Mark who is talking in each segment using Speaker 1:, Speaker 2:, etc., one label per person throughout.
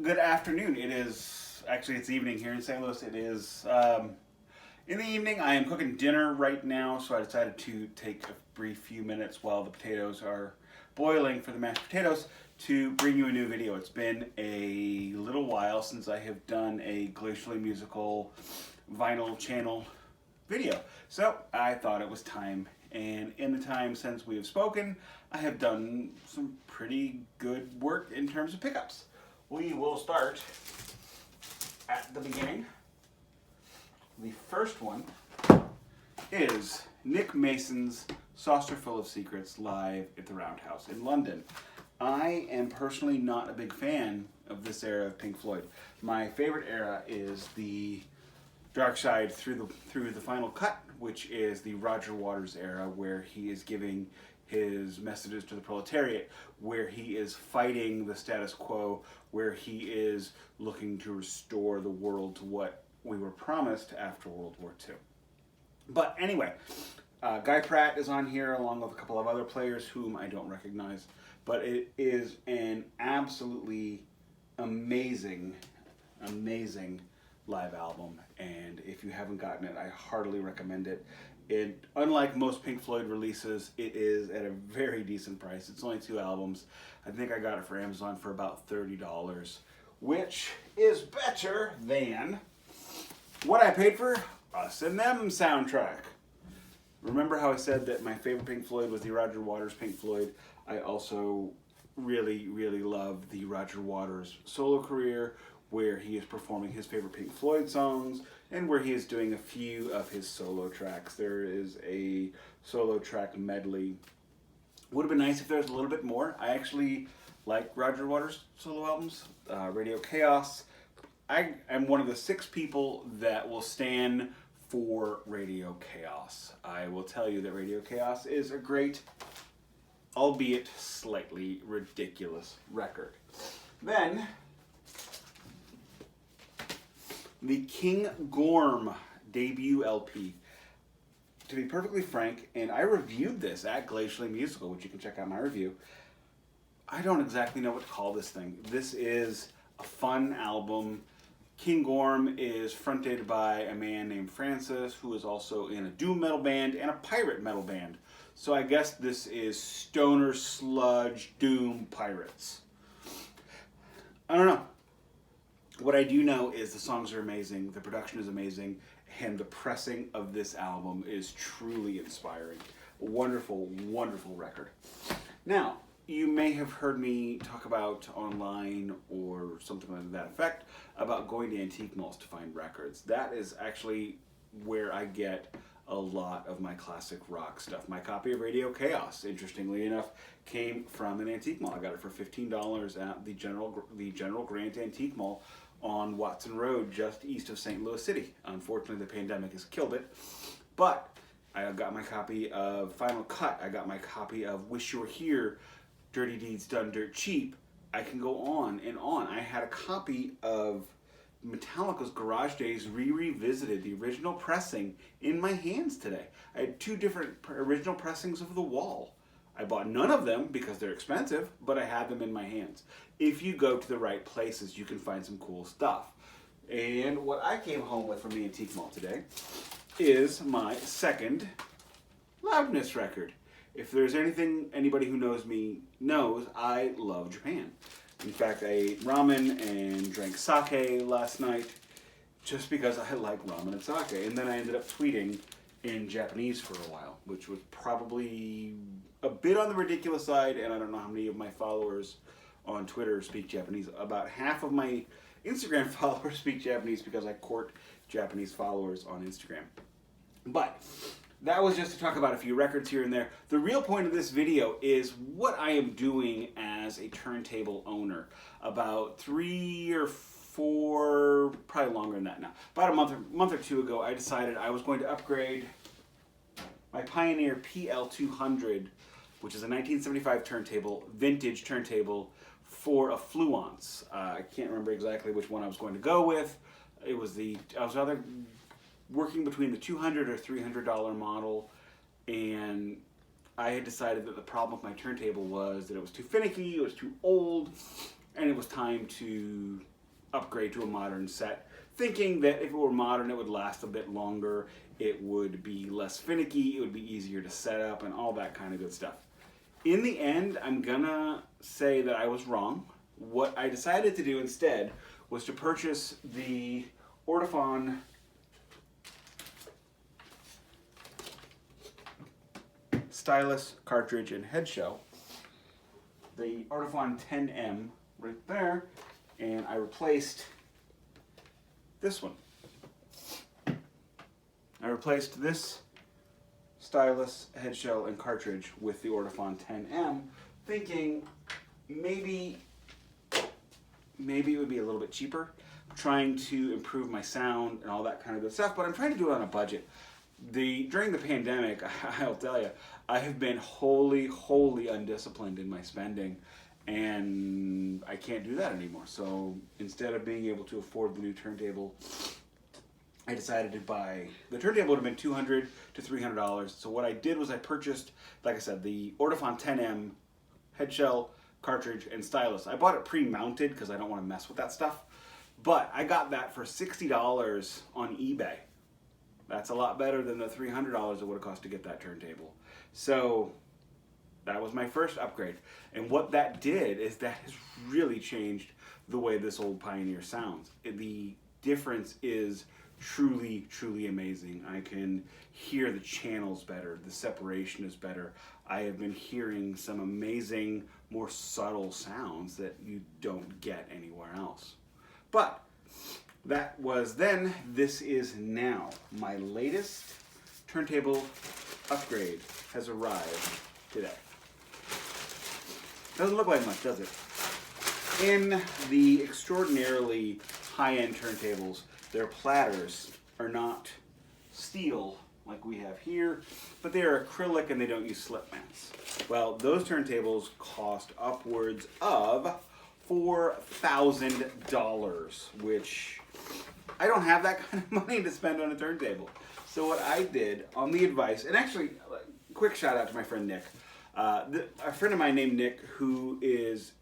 Speaker 1: Good afternoon. It is actually it's evening here in St. Louis. It is in the evening. I am cooking dinner right now, so I decided to take a brief few minutes while the potatoes are boiling for the mashed potatoes to bring you a new video. It's been a little while since I have done a Glacially musical vinyl channel video, so I thought it was time. And in the time since we have spoken, I have done some pretty good work in terms of pickups. We will start at the beginning. The first one is Nick Mason's Saucer Full of Secrets live at the Roundhouse in London. I am personally not a big fan of this era of Pink Floyd. My favorite era is the Dark Side through the Final Cut, which is the Roger Waters era, where he is giving his messages to the proletariat, where he is fighting the status quo, where he is looking to restore the world to what we were promised after World War II. But anyway, Guy Pratt is on here along with a couple of other players whom I don't recognize, but it is an absolutely amazing live album, and if you haven't gotten it, I heartily recommend it. Unlike most Pink Floyd releases, it is at a very decent price. It's only 2 albums. I think I got it for Amazon for about $30, which is better than what I paid for Us and Them soundtrack. Remember how I said that my favorite Pink Floyd was the Roger Waters Pink Floyd? I also really love the Roger Waters solo career, where he is performing his favorite Pink Floyd songs and where he is doing a few of his solo tracks. There is a solo track medley. Would have been nice if there was a little bit more. I actually like Roger Waters solo albums. Radio Chaos. I am one of the 6 people that will stand for Radio Chaos. I will tell you that Radio Chaos is a great, albeit slightly ridiculous record. Then, the King Gorm debut LP. To be perfectly frank, and I reviewed this at Glacially Musical, which you can check out my review, I don't exactly know what to call this thing. This is a fun album. King Gorm is fronted by a man named Francis, who is also in a doom metal band and a pirate metal band. So I guess this is stoner, sludge, doom, pirates. I don't know. What I do know is the songs are amazing, the production is amazing, and the pressing of this album is truly inspiring. A wonderful record. Now, you may have heard me talk about online or something like that effect about going to antique malls to find records. That is actually where I get a lot of my classic rock stuff. My copy of Radio Chaos, interestingly enough, came from an antique mall. I got it for $15 at the General Grant Antique Mall on Watson Road, just east of St. Louis City. Unfortunately, the pandemic has killed it. But I got my copy of Final Cut. I got my copy of Wish You Were Here, Dirty Deeds Done Dirt Cheap. I can go on and on. I had a copy of Metallica's Garage Days Revisited, the original pressing, in my hands today. I had 2 different original pressings of The Wall. I bought none of them because they're expensive, but I had them in my hands. If you go to the right places, you can find some cool stuff. And what I came home with from the antique mall today is my second Loudness record. If there's anything anybody who knows me knows, I love Japan. In fact, I ate ramen and drank sake last night just because I like ramen and sake. And then I ended up tweeting in Japanese for a while, which was probably a bit on the ridiculous side, and I don't know how many of my followers on Twitter speak Japanese. About half of my Instagram followers speak Japanese because I court Japanese followers on Instagram. But that was just to talk about a few records here and there. The real point of this video is what I am doing as a turntable owner. About 3 or 4, probably longer than that now. About a month or 2 ago, I decided I was going to upgrade my Pioneer PL200, which is a 1975 turntable, vintage turntable, for a Fluence. I can't remember exactly which one I was going to go with. I was either working between the $200 or $300 model, and I had decided that the problem with my turntable was that it was too finicky, it was too old, and it was time to upgrade to a modern set, thinking that if it were modern it would last a bit longer, it would be less finicky, it would be easier to set up, and all that kind of good stuff. In the end, I'm gonna say that I was wrong. What I decided to do instead was to purchase the Ortofon stylus, cartridge, and head shell. The Ortofon 10M right there, and I replaced this one. I replaced this stylus, head shell, and cartridge with the Ortofon 10M, thinking maybe it would be a little bit cheaper, trying to improve my sound and all that kind of good stuff, but I'm trying to do it on a budget. During the pandemic, I'll tell you, I have been wholly undisciplined in my spending, and I can't do that anymore. So instead of being able to afford the new turntable, I decided to buy, the turntable would have been $200 to $300. So what I did was I purchased, like I said, the Ortofon 10M head shell, cartridge, and stylus. I bought it pre-mounted because I don't want to mess with that stuff. But I got that for $60 on eBay. That's a lot better than the $300 it would have cost to get that turntable. So that was my first upgrade. And what that did is that has really changed the way this old Pioneer sounds. The difference is truly amazing. I can hear the channels better, the separation is better. I have been hearing some amazing, more subtle sounds that you don't get anywhere else. But that was then, this is now. My latest turntable upgrade has arrived today. Doesn't look like much, does it? In the extraordinarily high-end turntables, their platters are not steel like we have here, but they are acrylic and they don't use slip mats. Well, those turntables cost upwards of $4,000, which I don't have that kind of money to spend on a turntable. So what I did, on the advice, and actually, quick shout out to my friend Nick. A friend of mine named Nick, who is,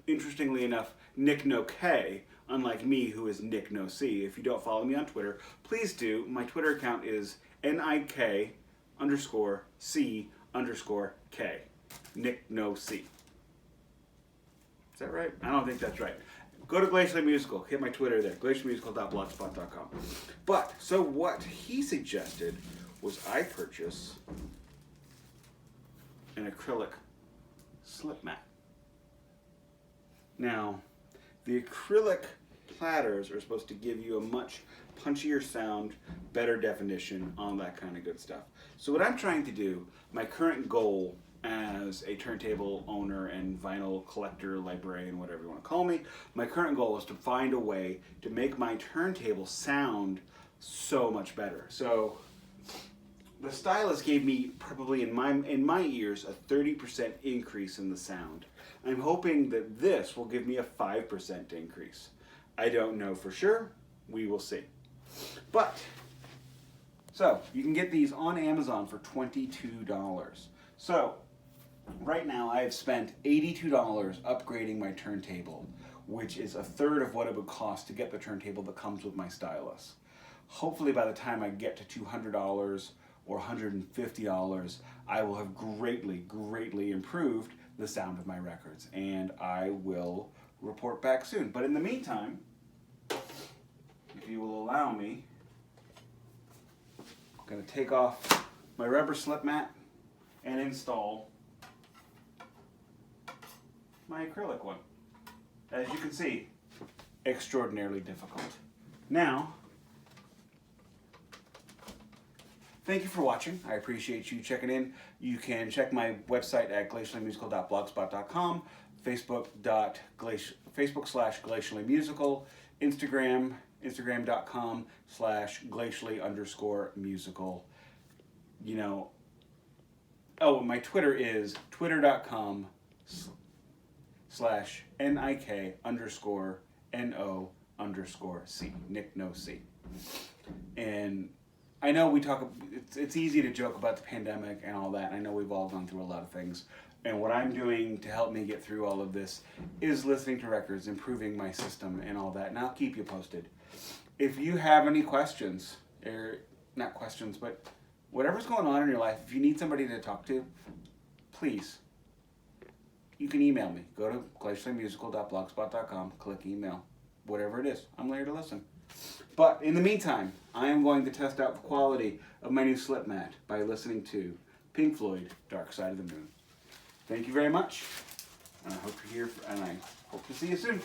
Speaker 1: interestingly enough, Nick No K, unlike me, who is Nick No C. If you don't follow me on Twitter, please do. My Twitter account is NIK_C_K. Nick No C. Is that right? I don't think that's right. Go to Glacially Musical. Hit my Twitter there, glaciallymusical.blogspot.com. But, so what he suggested was I purchase an acrylic slip mat. Now, the acrylic platters are supposed to give you a much punchier sound, better definition, all that kind of good stuff. So what I'm trying to do, my current goal as a turntable owner and vinyl collector, librarian, whatever you want to call me, my current goal is to find a way to make my turntable sound so much better. So the stylus gave me probably in my ears a 30% increase in the sound. I'm hoping that this will give me a 5% increase. I don't know for sure. We will see. But, so, you can get these on Amazon for $22. So, right now I have spent $82 upgrading my turntable, which is a third of what it would cost to get the turntable that comes with my stylus. Hopefully by the time I get to $200 or $150, I will have greatly improved the sound of my records, and I will report back soon. But in the meantime, if you will allow me, I'm going to take off my rubber slip mat and install my acrylic one. As you can see, extraordinarily difficult. Now, thank you for watching. I appreciate you checking in. You can check my website at glaciallymusical.blogspot.com, Facebook.com/glaciallymusical, Instagram.com/glacially_musical. You know, oh, my Twitter is twitter.com/NIK_NO_C, Nick No C. And I know we talk, it's easy to joke about the pandemic and all that. I know we've all gone through a lot of things. And what I'm doing to help me get through all of this is listening to records, improving my system and all that. And I'll keep you posted. If you have any questions, or not questions, but whatever's going on in your life, if you need somebody to talk to, please, you can email me. Go to glaciallymusical.blogspot.com, click email, whatever it is. I'm here to listen. But in the meantime, I am going to test out the quality of my new slip mat by listening to Pink Floyd, Dark Side of the Moon. Thank you very much, and I hope you're here, and I hope to see you soon.